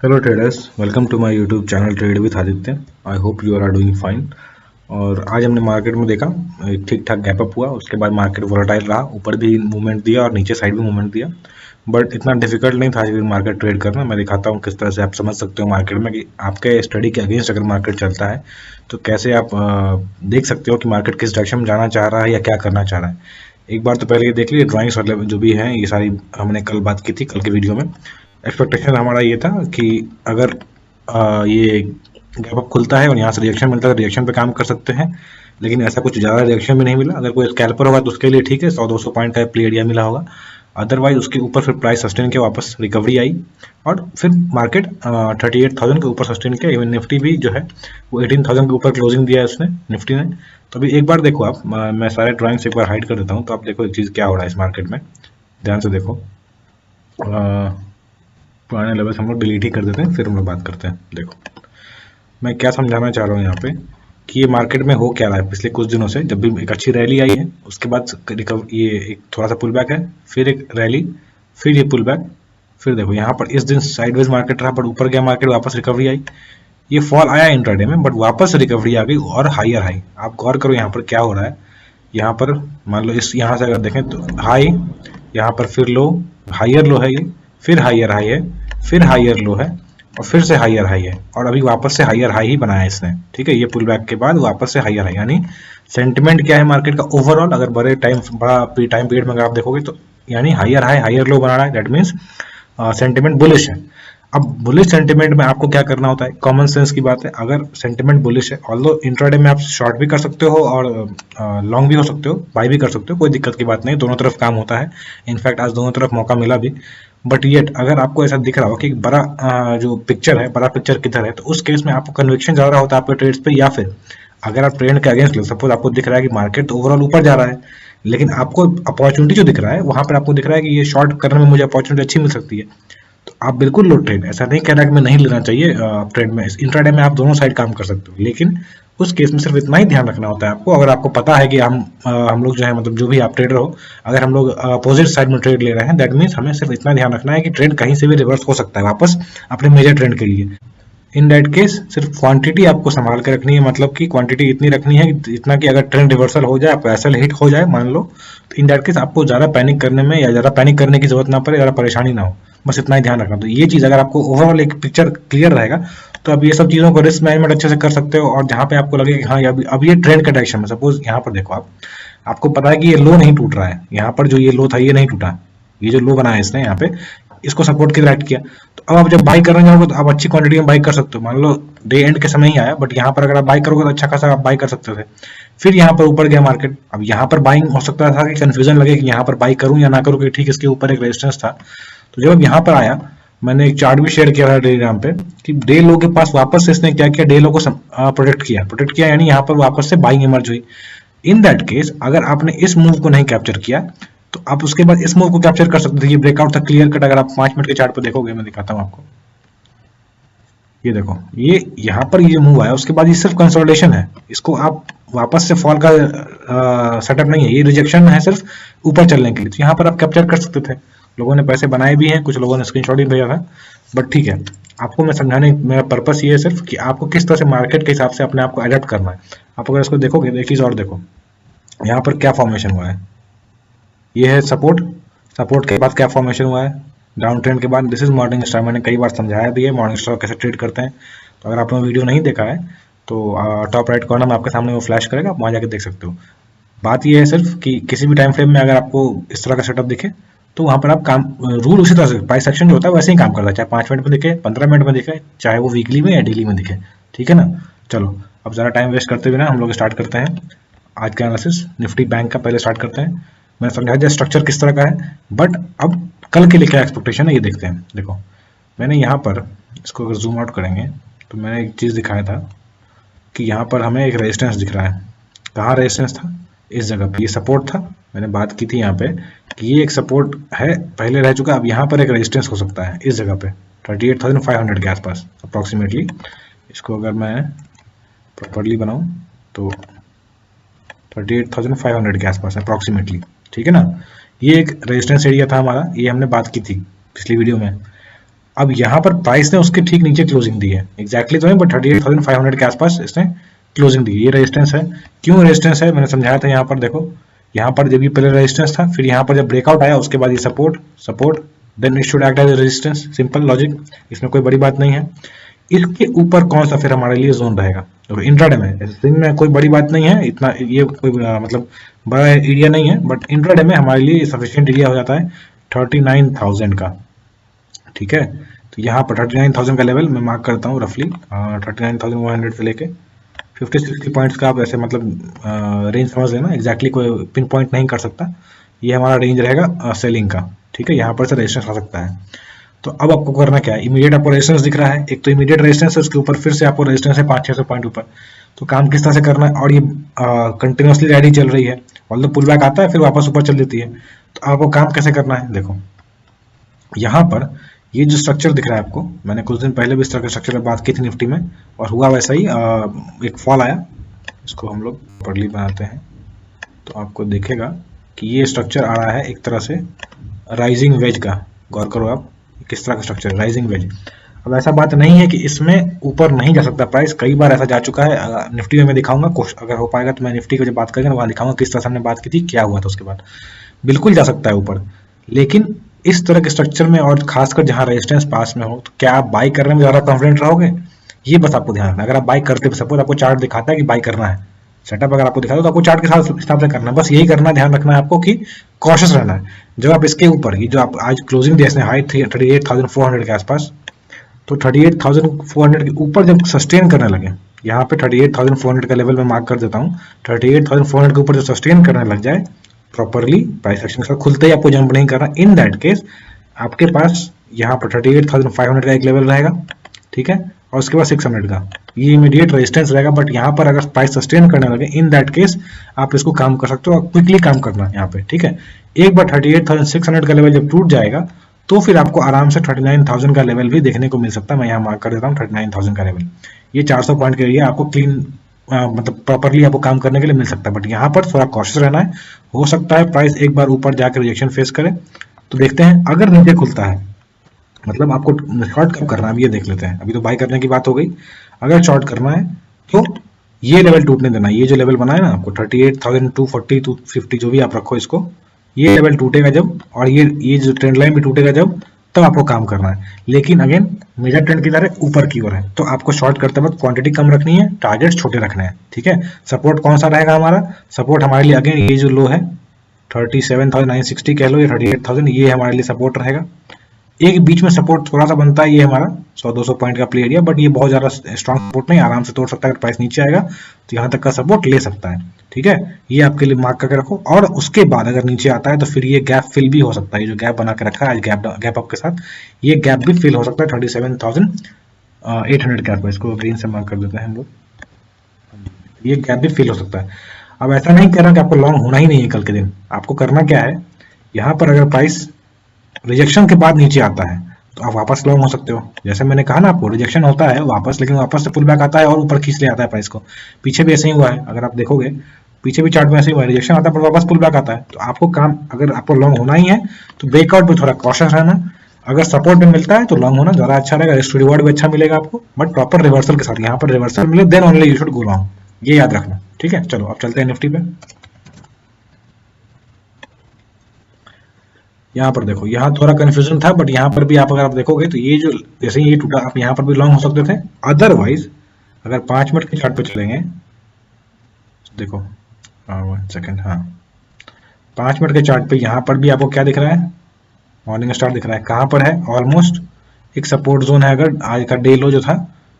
Hello traders, welcome to my YouTube channel trade with Aditya. I hope you are doing fine. और आज हमने market में देखा एक ठीक ठाक गैप अप हुआ। उसके बाद मार्केट वोलेटाइल रहा, ऊपर भी मूवमेंट दिया और नीचे साइड भी मूवमेंट दिया। बट इतना डिफिकल्ट नहीं था आज भी मार्केट ट्रेड करना। मैं दिखाता हूँ किस तरह से आप समझ सकते हो मार्केट में कि आपके स्टडी के अगेंस्ट अगर मार्केट चलता है तो कैसे आप देख सकते हो कि मार्केट किस डायरेक्शन में जाना चाह रहा है या क्या करना चाह रहा है। एक बार तो पहले ये देख लीजिए, ड्राइंग्स वाले जो भी हैं ये सारी हमने कल बात की थी, कल के वीडियो में। एक्सपेक्टेशन हमारा ये था कि अगर ये गैप अप खुलता है और यहाँ से रिएक्शन मिलता है तो रिएक्शन पे काम कर सकते हैं, लेकिन ऐसा कुछ ज़्यादा रिएक्शन भी नहीं मिला। अगर कोई स्कैल्पर होगा तो उसके लिए ठीक है, 100-200 पॉइंट का प्ले एरिया मिला होगा। अदरवाइज उसके ऊपर फिर प्राइस सस्टेन के वापस रिकवरी आई और फिर मार्केट 38,000 के ऊपर सस्टेन किया। इवन निफ्टी भी जो है वो 18,000 के ऊपर क्लोजिंग दिया है उसने, निफ्टी ने। तो अभी एक बार देखो आप, मैं सारे ड्राइंग्स एक बार हाइड कर देता हूँ तो आप देखो एक चीज़ क्या हो रहा है इस मार्केट में। ध्यान से देखो, पुराने लेवल्स हम लोग डिलीट ही कर देते हैं, फिर हम लोग बात करते हैं। देखो मैं क्या समझाना चाह रहा हूँ यहाँ पे कि ये मार्केट में हो क्या रहा है पिछले कुछ दिनों से। जब भी एक अच्छी रैली आई है उसके बाद ये एक थोड़ा सा पुल बैक है, फिर एक रैली, फिर ये पुल बैक, फिर देखो यहाँ पर इस दिन साइडवेज मार्केट रहा बट ऊपर गया मार्केट, वापस रिकवरी आई। ये फॉल आया इंट्राडे में बट वापस रिकवरी आ गई और हायर हाई। आप गौर करो यहाँ पर क्या हो रहा है। यहाँ पर मान लो इस यहाँ से अगर देखें तो हाई, यहाँ पर फिर लो, हायर लो है ये, फिर हायर हाई है, फिर हायर लो है और फिर से हायर हाई है और अभी वापस से हायर हाई ही बनाया इसने। ठीक है, ये पुल बैक के बाद वापस से हायर हाई। यानी सेंटिमेंट क्या है मार्केट का ओवरऑल, अगर बड़े बड़ा टाइम पीरियड में अगर आप देखोगे तो यानी हायर हाई हायर लो बना रहा है। दैट मीन्स सेंटिमेंट बुलिश है। अब बुलिश सेंटिमेंट में आपको क्या करना होता है, कॉमन सेंस की बात है। अगर सेंटिमेंट बुलिश है, ऑल्दो इंट्राडे में आप शॉर्ट भी कर सकते हो और लॉन्ग भी हो सकते हो, बाय भी कर सकते हो, कोई दिक्कत की बात नहीं, दोनों तरफ काम होता है। इनफैक्ट आज दोनों तरफ मौका मिला भी। बट येट अगर आपको ऐसा दिख रहा हो कि बड़ा जो पिक्चर है, बड़ा पिक्चर किधर है, तो उस केस में आपको कन्विक्शन ज़्यादा होता है आपके ट्रेड्स पे। या फिर अगर आप ट्रेंड के अगेंस्ट लो, सपोज आपको दिख रहा है कि मार्केट तो ओवरऑल ऊपर जा रहा है लेकिन आपको अपॉर्चुनिटी जो दिख रहा है वहां पर आपको दिख रहा है कि ये शॉर्ट करने में मुझे अपॉर्चुनिटी अच्छी मिल सकती है, तो आप बिल्कुल लो ट्रेड। ऐसा नहीं कह रहा कि मैं नहीं लेना चाहिए ट्रेड में, इंट्राडे में आप दोनों साइड काम कर सकते हो, लेकिन उस केस में सिर्फ इतना ही ध्यान रखना होता है आपको। अगर आपको पता है कि हम लोग जो है, मतलब जो भी आप ट्रेडर हो, अगर हम लोग अपोजिट साइड में ट्रेड ले रहे हैं, दैट मीन्स हमें सिर्फ इतना ध्यान रखना है कि ट्रेड कहीं से भी रिवर्स हो सकता है वापस अपने मेजर ट्रेंड के लिए। इन दैट केस सिर्फ क्वांटिटी आपको संभाल के रखनी है, मतलब कि क्वांटिटी इतनी रखनी है इतना कि अगर ट्रेंड रिवर्सल हो जाए, पैसल हिट हो जाए मान लो, तो इन दैट केस आपको ज़्यादा पैनिक करने में या ज़्यादा पैनिक करने की जरूरत ना पड़े, ज़्यादा परेशानी ना हो, बस इतना ही ध्यान रखना। तो ये चीज़ अगर आपको ओवरऑल एक पिक्चर क्लियर रहेगा तो आप ये सब चीज़ों को रिस्क मैनेजमेंट अच्छे से कर सकते हो। और जहाँ पे आपको लगे कि हाँ अब ये ट्रेंड का डायरेक्शन में, सपोज यहाँ पर देखो आपको पता है कि ये लो नहीं टूट रहा है, यहाँ पर जो ये लो था ये नहीं टूटा, ये जो लो बनाया इसने यहाँ पे, इसको सपोर्ट की तरह एक्ट किया। तो अब आप जब बाई करने जाओगे तो आप अच्छी क्वांटिटी में बाई कर सकते हो। मान लो डे एंड के समय ही आया बट यहाँ पर अगर आप बाई करोगे तो अच्छा खासा आप बाई कर सकते थे। फिर यहाँ पर ऊपर गया मार्केट, अब यहाँ पर बाइंग हो सकता था कि कंफ्यूजन लगे कि यहाँ पर बाई करूं या ना करूं, कि ठीक इसके ऊपर एक रेजिस्टेंस था। तो जब यहाँ पर आया, मैंने एक चार्ट भी शेयर किया था टेलीग्राम पे कि डे लो के पास वापस से इसने क्या किया, डे लो को प्रोटेक्ट किया यानी यहाँ पर वापस से बाइंग इमर्ज हुई। इन दैट केस अगर आपने इस मूव को नहीं कैप्चर किया तो आप उसके बाद इस मूव को कैप्चर कर सकते थे। ये ब्रेकआउट था क्लियर कट, अगर आप 5 मिनट के चार्ट पर देखोगे, मैं दिखाता हूँ आपको। ये देखो, ये यहाँ पर ये मूव आया, उसके बाद ये सिर्फ कंसोलिडेशन है, इसको आप वापस से फॉल का सेटअप नहीं है, ये रिजेक्शन है सिर्फ ऊपर चलने के लिए। तो यहाँ पर आप कैप्चर कर सकते थे। लोगों ने पैसे बनाए भी हैं, कुछ लोगों ने स्क्रीनशॉट भी भेजा था, बट ठीक है, आपको मैं समझाने, मेरा पर्पस ये है सिर्फ कि आपको किस तरह से मार्केट के हिसाब से अपने आप को अडेप्ट करना है। आप अगर इसको देखोगे, एक चीज़ और देखो, यहाँ पर क्या फॉर्मेशन हुआ है, ये है सपोर्ट, सपोर्ट के बाद क्या फॉर्मेशन हुआ है, डाउन ट्रेंड के बाद। दिस इज मॉर्निंग स्टार, मैंने कई बार समझाया भी है मॉर्निंग स्टार कैसे ट्रेड करते हैं। तो अगर आपने वीडियो नहीं देखा है तो टॉप राइट कॉर्नर में आपके सामने वो फ्लैश करेगा, आप वहाँ जाके देख सकते हो। बात ये है सिर्फ कि किसी भी टाइम फ्रेम में अगर आपको इस तरह का सेटअप दिखे तो वहाँ पर आप काम, रूल उसी तरह से, प्राइस एक्शन जो होता है वैसे ही काम करता है, चाहे 5 मिनट में दिखे, 15 मिनट में दिखे, चाहे वो वीकली में या डेली में दिखे। ठीक है ना। चलो अब ज़्यादा टाइम वेस्ट करते हुए ना हम लोग स्टार्ट करते हैं आज का एनालिसिस। निफ्टी बैंक का पहले स्टार्ट करते हैं। मैंने समझाया दिया स्ट्रक्चर किस तरह का है, बट अब कल के लिए क्या एक्सपेक्टेशन है ये देखते हैं। देखो मैंने यहाँ पर इसको अगर जूम आउट करेंगे तो मैंने एक चीज़ दिखाया था कि यहाँ पर हमें एक रेजिस्टेंस दिख रहा है। कहाँ रेजिस्टेंस था, इस जगह पे, ये सपोर्ट था। मैंने बात की थी यहाँ पे कि ये एक सपोर्ट है, पहले रह चुका, अब यहाँ पर एक रेजिस्टेंस हो सकता है इस जगह पे 38,500 के आसपास अप्रॉक्सीमेटली। इसको अगर मैं प्रॉपरली बनाऊँ तो 38,500 के आसपास अप्रॉक्सीमेटली। ठीक है ना। ये एक रेजिस्टेंस एरिया था हमारा, ये हमने बात की थी पिछली वीडियो में। अब यहाँ पर प्राइस ने उसके ठीक नीचे क्लोजिंग दी है, एग्जैक्टली तो नहीं बट 38,500 के आसपास इसने क्लोजिंग दी। ये रेजिस्टेंस है। क्यों रेजिस्टेंस है मैंने समझाया था। यहाँ पर देखो, यहाँ पर जब ये पहले रेजिस्टेंस था, फिर यहाँ पर जब ब्रेकआउट आया उसके बाद ये support then it should act as resistance. Simple logic, इसमें कोई बड़ी बात नहीं है। इसके ऊपर कौन सा फिर हमारे लिए जोन रहेगा? तो इंट्राडे में, दिन में कोई बड़ी बात नहीं है, इतना ये कोई मतलब बड़ा एरिया नहीं है, बट इंट्राडे में हमारे लिए सफिशिएंट एरिया हो जाता है 39,000 का। ठीक है, तो यहाँ पर 39,000 का लेवल मैं मार्क करता हूँ रफली 39,100 से लेके 50-60 पॉइंट्स का आप ऐसे मतलब रेंज समझ लेना। एग्जैक्टली कोई पिन पॉइंट नहीं कर सकता। ये हमारा रेंज रहेगा सेलिंग का। ठीक है, यहाँ पर से रेजिस्टेंस आ सकता है। तो अब आपको करना क्या है, इमीडिएट आपको रेजिस्टेंस दिख रहा है, एक तो इमीडिएट रेजिस्टेंस है, उसके ऊपर फिर से आपको रेजिस्टेंस है 500-600 पॉइंट ऊपर। तो काम किस तरह से करना है, और ये कंटिन्यूसली रैली चल रही है, ऑल्दो पुल बैक आता है फिर वापस ऊपर चल देती है। तो आपको काम कैसे करना है, देखो यहाँ पर ये जो स्ट्रक्चर दिख रहा है आपको, मैंने कुछ दिन पहले भी इस तरह के स्ट्रक्चर पर बात की थी निफ्टी में, और हुआ वैसा ही एक फॉल आया। इसको हम लोग प्रॉपर्ली बनाते हैं तो आपको दिखेगा कि ये स्ट्रक्चर आ रहा है एक तरह से राइजिंग वेज का। गौर करो आप किस तरह का स्ट्रक्चर, राइजिंग वेज। अब ऐसा बात नहीं है कि इसमें ऊपर नहीं जा सकता प्राइस, कई बार ऐसा जा चुका है। निफ्टी में मैं दिखाऊंगा, अगर हो पाएगा तो मैं निफ्टी की जब बात करेंगे वहां दिखाऊंगा किस तरह से हमने बात की थी, क्या हुआ था उसके बाद। बिल्कुल जा सकता है ऊपर, लेकिन इस तरह के स्ट्रक्चर में और खासकर जहां रेजिस्टेंस पास में हो, तो क्या आप बाई करने में ज्यादा कॉन्फिडेंट रहोगे? ये बस आपको ध्यान रखना। अगर आप बाई करते, सपोज आपको चार्ट दिखाता है कि बाई करना है, सेटअप अगर आपको दिखाता है तो आपको चार्ट के साथ हिसाब से करना है। बस यही करना, ध्यान रखना है आपको कि कॉशियस रहना है। जब आप इसके ऊपर, ये जो आप आज क्लोजिंग दिया इसने हाई 38,400 के आसपास, तो 38,400 के ऊपर जब सस्टेन करने लगे, यहाँ पे 38,400 का लेवल मैं मार्क कर देता हूँ, 38,400 के ऊपर जब सस्टेन करने लग जाए प्रॉपरली, प्राइस एक्शन के साथ खुलते ही आपको जंप नहीं करना। इन दैट केस आपके पास यहाँ पर 38,500 का एक लेवल रहेगा, ठीक है, और उसके बाद 600 का ये इमीडिएट रेजिस्टेंस रहेगा। बट यहाँ पर अगर प्राइस सस्टेन करने लगे, इन दैट केस आप इसको काम कर सकते हो, क्विकली काम करना यहाँ पे। ठीक है, एक बार 38,600 का लेवल जब टूट जाएगा तो फिर आपको आराम से 39,000 का लेवल भी देखने को मिल सकता है। मैं यहाँ मार्क कर देता हूँ 39,000 का लेवल। ये 400 पॉइंट के एरिया आपको क्लीन मतलब प्रॉपरली आपको काम करने के लिए मिल सकता है। बट यहाँ पर थोड़ा कॉशियस रहना है। हो सकता है प्राइस एक बार ऊपर जाकर रिजेक्शन फेस करे, तो देखते हैं। अगर नीचे खुलता है, मतलब आपको शॉर्ट कब करना है, अब ये देख लेते हैं। अभी तो बाई करने की बात हो गई, अगर शॉर्ट करना है तो ये लेवल टूटने देना। ये जो लेवल बनाया ना आपको 38,240 250 जो भी आप रखो इसको, ये लेवल टूटेगा जब, और ये जो ट्रेंड लाइन भी टूटेगा जब, तब आपको काम करना है। लेकिन अगेन मेजर ट्रेंड की तरह ऊपर की ओर है, तो आपको शॉर्ट करते वक्त क्वांटिटी कम रखनी है, टारगेट छोटे रखने हैं। ठीक है, सपोर्ट कौन सा रहेगा हमारा? सपोर्ट हमारे लिए अगेन ये जो लो है 37,960 कह लो, ये 38,000, ये हमारे लिए सपोर्ट रहेगा। एक बीच में सपोर्ट थोड़ा सा बनता है, ये हमारा 100-200 पॉइंट का प्ले एरिया, बट ये बहुत ज्यादा स्ट्रॉन्ग सपोर्ट नहीं, आराम से तोड़ सकता है। अगर प्राइस नीचे आएगा तो यहाँ तक का सपोर्ट ले सकता है। ठीक है, ये आपके लिए मार्क करके रखो। और उसके बाद अगर नीचे आता है तो फिर ये गैप फिल भी हो सकता है। ये जो गैप बना के रखा है आज गैप अप के साथ, ये गैप भी फिल हो सकता है 37,800 गैप। इसको ग्रीन से मार्क कर देते हैं हम लोग, ये गैप भी फिल हो सकता है। अब ऐसा नहीं कह रहा कि आपको लॉन्ग होना ही नहीं है कल के दिन। आपको करना क्या है, यहाँ पर अगर प्राइस रिजेक्शन के बाद नीचे आता है तो आप वापस लॉन्ग हो सकते हो। जैसे मैंने कहा ना आपको, रिजेक्शन होता है वापस, लेकिन वापस से पुल बैक आता है और ऊपर खींच ले आता है प्राइस को। पीछे भी ऐसे ही हुआ है, अगर आप देखोगे पीछे भी चार्ट में ऐसे ही हुआ है, रिजेक्शन आता है पर वापस पुल बैक आता है। तो आपको काम, अगर आपको लॉन्ग होना ही है तो ब्रेकआउट में थोड़ा कॉशियस रहना। अगर सपोर्ट में मिलता है तो लॉन्ग होना ज्यादा अच्छा रहेगा, रिस्क रिवॉर्ड भी अच्छा मिलेगा आपको, बट प्रॉपर रिवर्सल के साथ। यहाँ पर रिवर्सल मिले then only you should go long, ये याद रखना। ठीक है, चलो अब चलते हैं निफ्टी पे। यहाँ पर देखो, यहाँ थोड़ा कंफ्यूजन था, बट यहाँ पर भी आप अगर आप देखोगे तो ये जो जैसे ये टूटा, आप यहाँ पर भी लॉन्ग हो सकते थे। अदरवाइज अगर 5 मिनट के चार्ट पे चलेंगे, देखो 1 सेकेंड, हाँ 5 मिनट के चार्ट पे यहाँ पर भी आपको क्या दिख रहा है, मॉर्निंग स्टार दिख रहा है। कहाँ पर है? ऑलमोस्ट एक सपोर्ट जोन है। अगर आज का डे लो जो था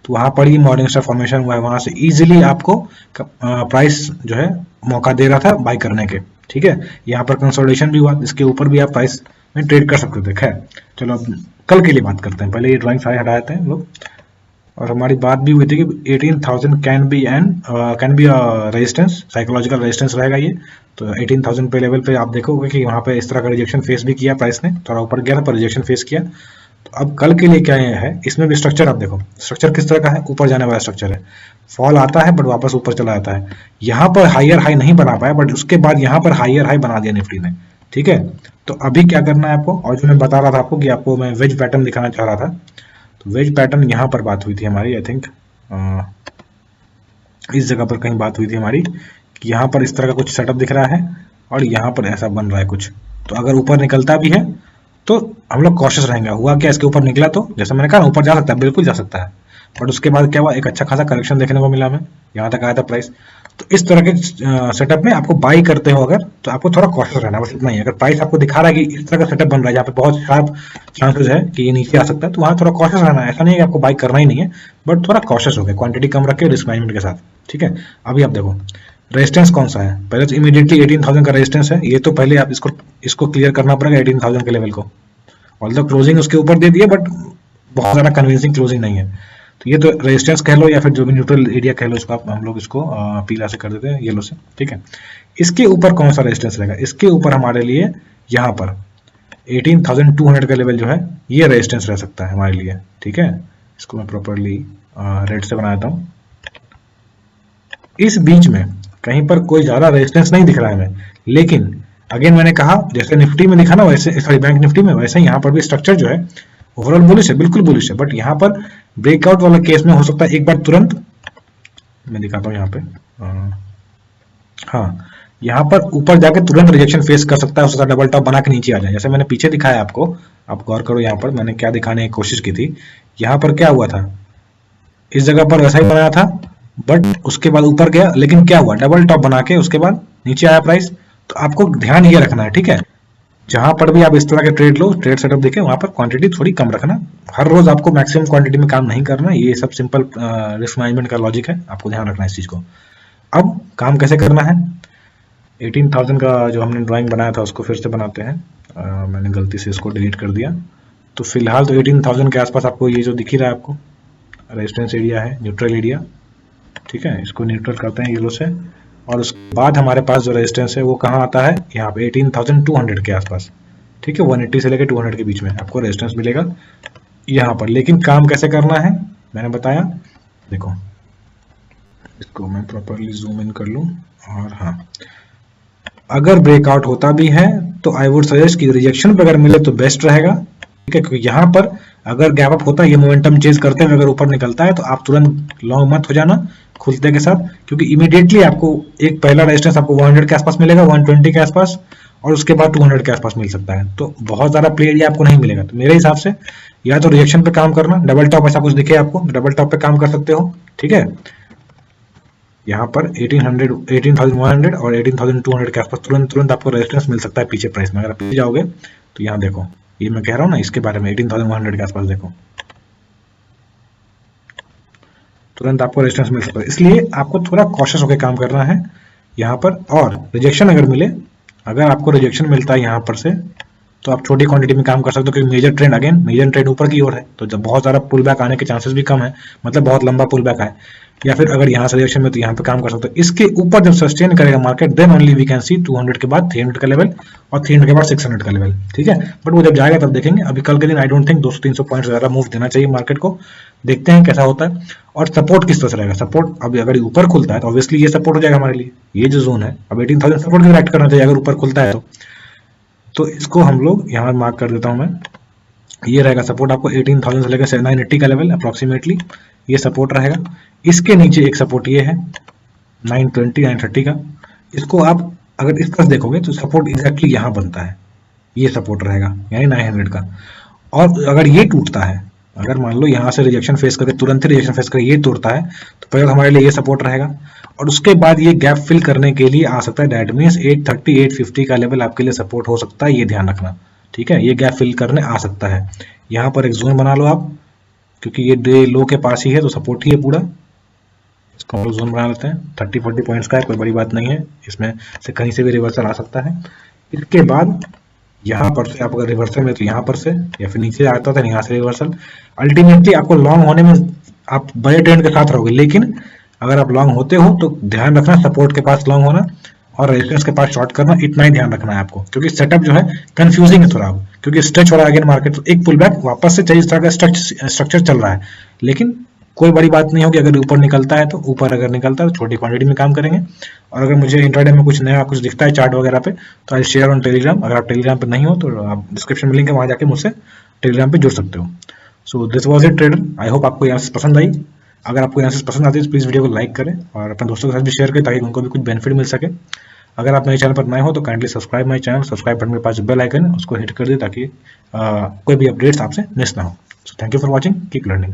तो वहां पर ही मॉर्निंग स्टार फॉर्मेशन हुआ है, वहां से इजीली आपको प्राइस जो है मौका दे रहा था बाई करने के। ठीक है, यहाँ पर कंसोलिडेशन भी हुआ, इसके ऊपर भी आप प्राइस में ट्रेड कर सकते थे। खैर चलो अब कल के लिए बात करते हैं। पहले ये ड्राइंग सारे हटा देते हैं हम लोग। और हमारी बात भी हुई थी कि 18,000 can be resistance, psychological resistance रहेगा ये। तो 18,000 पे लेवल पे आप देखोगे कि वहाँ पे इस तरह का रिजेक्शन फेस भी किया प्राइस ने, थोड़ा ऊपर गया था पर रिजेक्शन फेस किया। तो अब कल के लिए क्या है, इसमें भी स्ट्रक्चर आप देखो, स्ट्रक्चर किस तरह का है, ऊपर जाने वाला स्ट्रक्चर है। फॉल आता है बट वापस ऊपर चला जाता है। यहाँ पर हायर हाई नहीं बना पाया, बट उसके बाद यहाँ पर हायर हाई बना दिया निफ्टी ने। ठीक है। तो अभी क्या करना है आपको, और जो मैं बता रहा था आपको कि आपको मैं वेज पैटर्न दिखाना चाह रहा था, तो वेज पैटर्न यहाँ पर बात हुई थी हमारी, आई थिंक इस जगह पर कहीं बात हुई थी हमारी कि यहाँ पर इस तरह का कुछ सेटअप दिख रहा है और यहाँ पर ऐसा बन रहा है कुछ। तो अगर ऊपर निकलता भी है तो हम लोग कॉशियस रहेंगे। हुआ क्या, इसके ऊपर निकला तो जैसे मैंने कहा ऊपर जा सकता है, बिल्कुल जा सकता है, बट उसके बाद क्या हुआ, एक अच्छा खासा करेक्शन देखने को मिला हमें, यहाँ तक आया था प्राइस। तो इस तरह के सेटअप में आपको बाई करते हो अगर, तो आपको थोड़ा कॉशियस रहना, बस इतना ही। अगर प्राइस आपको दिखा रहा है कि इस तरह का सेटअप बन रहा है जहाँ पे बहुत शार्प चांसेस है कि ये नीचे आ सकता है, तो वहाँ थोड़ा कॉशियस रहना है। ऐसा नहीं है कि आपको बाई करना ही नहीं है, बट थोड़ा कॉशियस हो गया, क्वांटिटी कम रखे रिस्क मैनेजमेंट के साथ, ठीक है। अभी आप देखो रेजिस्टेंस कौन सा है, पहले तो इमीडिएटली 18,000 का रेजिस्टेंस है, ये तो पहले आप इसको क्लियर करना पड़ेगा 18,000 के लेवल को। ऑल्दो क्लोजिंग उसके ऊपर दे दिए, बट बहुत ज़्यादा कन्विंसिंग क्लोजिंग नहीं है। तो ये तो रेजिस्टेंस कह लो या फिर जो भी न्यूट्रल एरिया कह लो, इसको हम लोग इसको पीला से कर देते हैं, येलो से, ठीक है। इसके ऊपर कौन सा रेजिस्टेंस रहेगा, इसके ऊपर हमारे लिए यहाँ पर 18,200 का लेवल जो है ये रेजिस्टेंस रह सकता है हमारे लिए, ठीक है। इसको मैं प्रॉपरली रेड से बनाता हूँ। इस बीच में कहीं पर कोई ज़्यादा रेजिस्टेंस नहीं दिख रहा है हमें, लेकिन अगेन मैंने कहा जैसे निफ्टी में दिखा ना, वैसे सॉरी बैंक निफ्टी में, वैसे यहाँ पर भी स्ट्रक्चर जो है ओवरऑल बुलिश है, बिल्कुल बुलिश है। बट यहाँ पर ब्रेकआउट वाला केस में हो सकता है एक बार तुरंत, मैं दिखाता हूँ यहाँ पे, हाँ यहाँ पर ऊपर जाके तुरंत रिजेक्शन फेस कर सकता है, उसका डबल टॉप बना के नीचे आ जाए, जैसे मैंने पीछे दिखाया आपको। आप गौर करो यहाँ पर मैंने क्या दिखाने की कोशिश की थी। यहाँ पर क्या हुआ था, इस जगह पर वैसा ही बनाया था, बट उसके बाद ऊपर गया, लेकिन क्या हुआ, डबल टॉप बना के उसके बाद नीचे आया प्राइस। तो आपको ध्यान ये रखना है, ठीक है, जहां पर भी आप इस तरह के ट्रेड लो, ट्रेड सेटअप देखें, वहां पर क्वांटिटी थोड़ी कम रखना। हर रोज आपको मैक्सिमम क्वांटिटी में काम नहीं करना, ये सब सिंपल रिस्क मैनेजमेंट का लॉजिक है, आपको ध्यान रखना है इस चीज को। अब काम कैसे करना है, 18,000 का जो हमने ड्राइंग बनाया था उसको फिर से बनाते हैं। मैंने गलती से इसको डिलीट कर दिया। तो फिलहाल तो 18,000 के आसपास आपको ये जो दिख ही रहा है, आपको रेजिस्टेंस एरिया है, न्यूट्रल एरिया, ठीक है। इसको न्यूट्रल करते हैं येलो से, और उसके बाद हमारे पास जो रेजिस्टेंस है वो कहाँ आता है, यहाँ पे 18,200 के आसपास, ठीक है। 180 से लेकर 200 के बीच में आपको रेजिस्टेंस मिलेगा यहाँ पर। लेकिन काम कैसे करना है मैंने बताया, देखो इसको मैं प्रॉपरली जूम इन कर लूँ, और हाँ अगर ब्रेकआउट होता भी है तो आई वुड सजेस्ट कि रिजेक्शन पर अगर मिले तो बेस्ट रहेगा, ठीक है। क्योंकि यहाँ पर अगर गैप अप होता है, ये मोमेंटम चेंज करते हुए अगर ऊपर निकलता है, तो आप तुरंत लॉन्ग मत हो जाना खुलते के साथ, क्योंकि इमीडिएटली आपको एक पहला रेजिस्टेंस आपको 100 के आसपास मिलेगा, 120 के आसपास, और उसके बाद 200 के आसपास मिल सकता है। तो बहुत ज़्यादा प्ले एरिया आपको नहीं मिलेगा। तो मेरे हिसाब से या तो रिजेक्शन पे काम करना, डबल टॉप ऐसा कुछ दिखे आपको, डबल टॉप पे काम कर सकते हो, ठीक है। यहाँ पर 18,100 और 18,200 के आसपास तुरंत आपको रेजिस्टेंस मिल सकता है पीछे प्राइस में। अगर आप पीछे जाओगे तो यहाँ देखो, ये मैं कह रहा हूँ ना इसके बारे में, 18,100 के आसपास देखो, तुरंत आपको रेजिस्टेंस मिल सकता है। इसलिए आपको थोड़ा कॉशियस होकर काम करना है यहाँ पर। और रिजेक्शन अगर मिले, अगर आपको रिजेक्शन मिलता है यहाँ पर से, तो आप छोटी क्वांटिटी में काम कर सकते हो, क्योंकि मेजर ट्रेंड ऊपर की ओर है, तो जब बहुत ज़्यादा पुल बैक आने के चांसेस भी कम है, मतलब बहुत लंबा पुल बैक आए। या फिर अगर यहाँ से रिजेक्शन में, तो यहाँ पे काम कर सकते हो। इसके ऊपर जब सस्टेन करेगा market, then only we can see 200 के बाद 300 का लेवल, और 300 के बाद 600 का लेवल, ठीक है। बट वो जब जाएगा तब देखेंगे। अभी कल के दिन आई डोंट थिंक 200-300 पॉइंट ज़्यादा मूव देना चाहिए मार्केट को, देखते हैं कैसा होता है। और सपोर्ट किस तरह से रहेगा, सपोर्ट अभी अगर ऊपर खुलता है तो ऑब्वियसली ये सपोर्ट हो जाएगा हमारे लिए, ये जो जोन है। अब 18,000 सपोर्ट की एक्ट करना चाहिए अगर ऊपर खुलता है तो इसको हम लोग यहाँ मार्क कर देता हूँ मैं, ये रहेगा सपोर्ट आपको 18,000 से लेकर 980 का लेवल अप्रोक्सीमेटली, ये सपोर्ट रहेगा। इसके नीचे एक सपोर्ट ये है 920 930 का, इसको आप अगर इस तरह देखोगे तो सपोर्ट एग्जैक्टली यहाँ बनता है, ये सपोर्ट रहेगा यानी 900 का। और अगर ये टूटता है, अगर मान लो यहाँ से रिजेक्शन फेस करके, तुरंत ही रिजेक्शन फेस करके ये टूटता है, तो पहले हमारे लिए ये सपोर्ट रहेगा, और उसके बाद ये गैप फिल करने के लिए आ सकता है। दैट मीन्स 830 850 का लेवल आपके लिए सपोर्ट हो सकता है, ये ध्यान रखना, ठीक है। ये गैप फिल करने आ सकता है। यहाँ पर एक जोन बना लो आप, क्योंकि ये डे लो के पास ही है तो सपोर्ट ही है पूरा। इसको हम लोग जोन बना लेते हैं, 30-40 पॉइंट्स का है, कोई बड़ी बात नहीं है, इसमें से कहीं से भी रिवर्सल आ सकता है। इसके बाद यहाँ पर से आप अगर रिवर्सल में, तो यहाँ पर से या फिर नीचे आता था यहाँ से रिवर्सल। अल्टीमेटली आपको लॉन्ग होने में आप बड़े ट्रेंड के साथ रहोगे, लेकिन अगर आप लॉन्ग होते हो तो ध्यान रखना सपोर्ट के पास लॉन्ग होना और रेजिस्टेंस के पास शॉर्ट करना, इतना ही ध्यान रखना है आपको। क्योंकि सेटअप जो है कंफ्यूजिंग है थोड़ा, क्योंकि स्ट्रेच हो रहा है अगेन मार्केट, तो एक पुल बैक वापस से चाहिए, इस तरह का स्ट्रक्चर चल रहा है, लेकिन कोई बड़ी बात नहीं होगी, अगर ऊपर निकलता है तो ऊपर, अगर निकलता है तो छोटी क्वांटिटी में काम करेंगे। और अगर मुझे इंट्राडे में कुछ नया कुछ दिखता है चार्ट वगैरह पे, तो आई शेयर ऑन टेलीग्राम। अगर आप टेलीग्राम पे नहीं हो तो आप डिस्क्रिप्शन में लिंक है, वहाँ जाके मुझसे टेलीग्राम पे जुड़ सकते हो। So this was it trader, I hope आपको एनालिसिस पसंद आई। अगर आपको एनालिसिस पसंद आती है तो प्लीज़ वीडियो को लाइक करें और अपने दोस्तों के साथ भी शेयर करें ताकि उनको भी कुछ बेनिफिट मिल सके। अगर आप मेरे चैनल पर नए हो तो kindly subscribe my channel, subscribe button के पास बेल आइकन है उसको हिट कर दे ताकि कोई भी अपडेट्स आपसे मिस ना हो। So thank you for watching, keep learning.